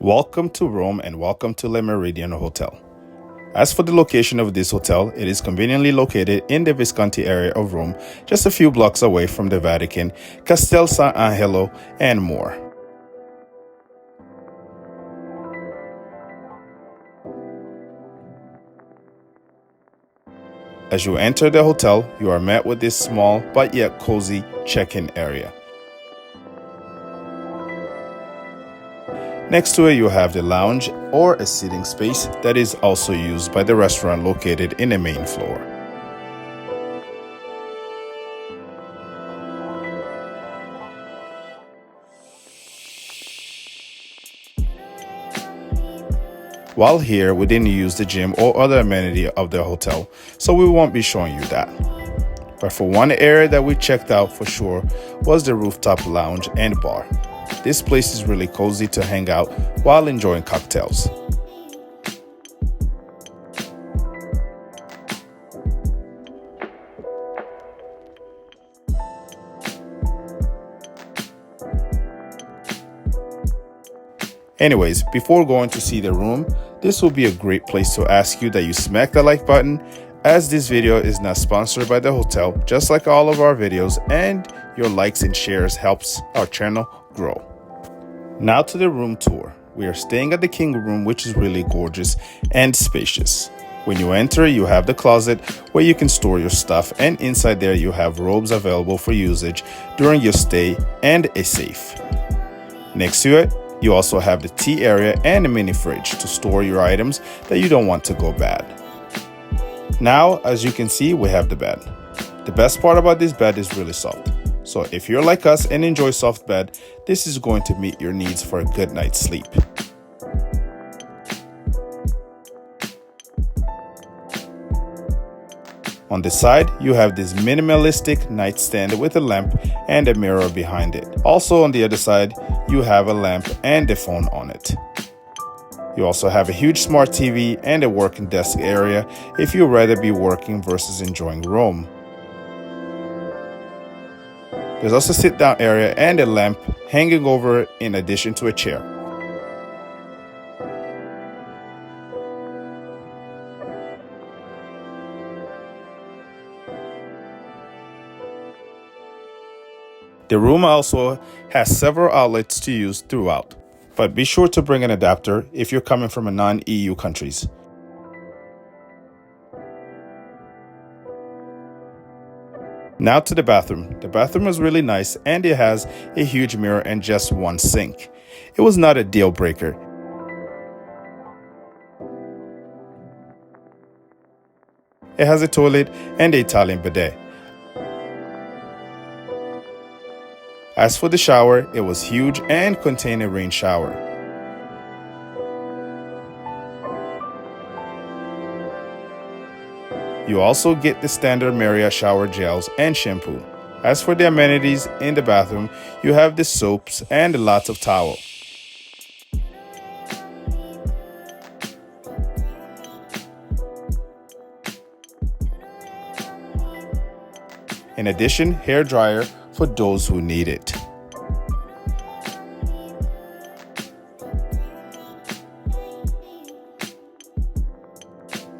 Welcome to Rome and welcome to Le Meridien Hotel. As for the location of this hotel, it is conveniently located in the Visconti area of Rome, just a few blocks away from the Vatican, Castel Sant'Angelo, and more. As you enter the hotel, you are met with this small but yet cozy check-in area. Next to it, you have the lounge or a seating space that is also used by the restaurant located in the main floor. While here, we didn't use the gym or other amenity of the hotel, so we won't be showing you that. But for one area that we checked out for sure was the rooftop lounge and bar. This place is really cozy to hang out while enjoying cocktails. Anyways, before going to see the room, this will be a great place to ask you that you smack the like button, as this video is not sponsored by the hotel, just like all of our videos, and your likes and shares helps our channel grow. Now to the room tour. We are staying at the King room, which is really gorgeous and spacious. When you enter, you have the closet where you can store your stuff, and inside there you have robes available for usage during your stay and a safe. Next to it, you also have the tea area and a mini fridge to store your items that you don't want to go bad. Now, as you can see, we have the bed. The best part about this bed is really soft. So if you're like us and enjoy soft bed, this is going to meet your needs for a good night's sleep. On the side, you have this minimalistic nightstand with a lamp and a mirror behind it. Also on the other side, you have a lamp and a phone on it. You also have a huge smart TV and a working desk area if you'd rather be working versus enjoying Rome. There's also a sit-down area and a lamp hanging over it in addition to a chair. The room also has several outlets to use throughout, but be sure to bring an adapter if you're coming from a non-EU countries. Now to the bathroom. The bathroom is really nice and it has a huge mirror and just one sink. It was not a deal breaker. It has a toilet and an Italian bidet. As for the shower, it was huge and contained a rain shower. You also get the standard Marriott shower gels and shampoo. As for the amenities in the bathroom, you have the soaps and lots of towel. In addition, hair dryer for those who need it.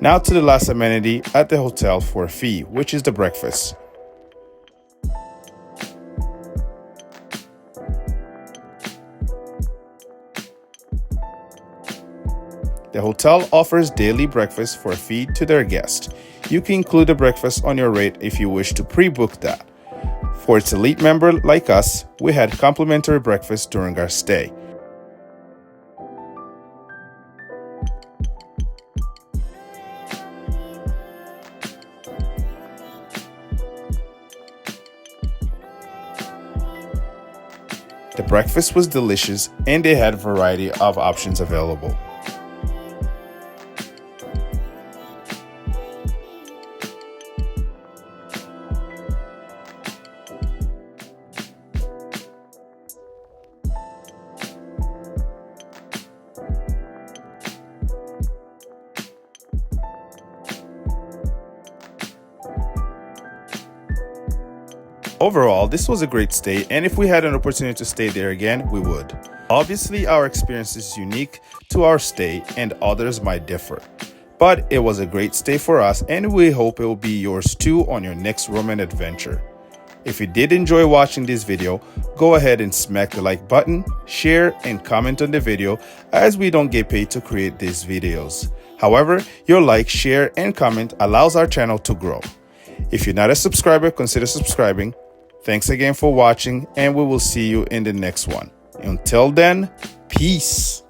Now to the last amenity at the hotel for a fee, which is the breakfast. The hotel offers daily breakfast for a fee to their guests. You can include the breakfast on your rate if you wish to pre-book that. For its elite member like us, we had complimentary breakfast during our stay. The breakfast was delicious and they had a variety of options available. Overall, this was a great stay, and if we had an opportunity to stay there again, we would. Obviously, our experience is unique to our stay and others might differ. But it was a great stay for us, and we hope it will be yours too on your next Roman adventure. If you did enjoy watching this video, go ahead and smack the like button, share, and comment on the video, as we don't get paid to create these videos. However, your like, share, and comment allows our channel to grow. If you're not a subscriber, consider subscribing. Thanks again for watching, and we will see you in the next one. Until then, peace.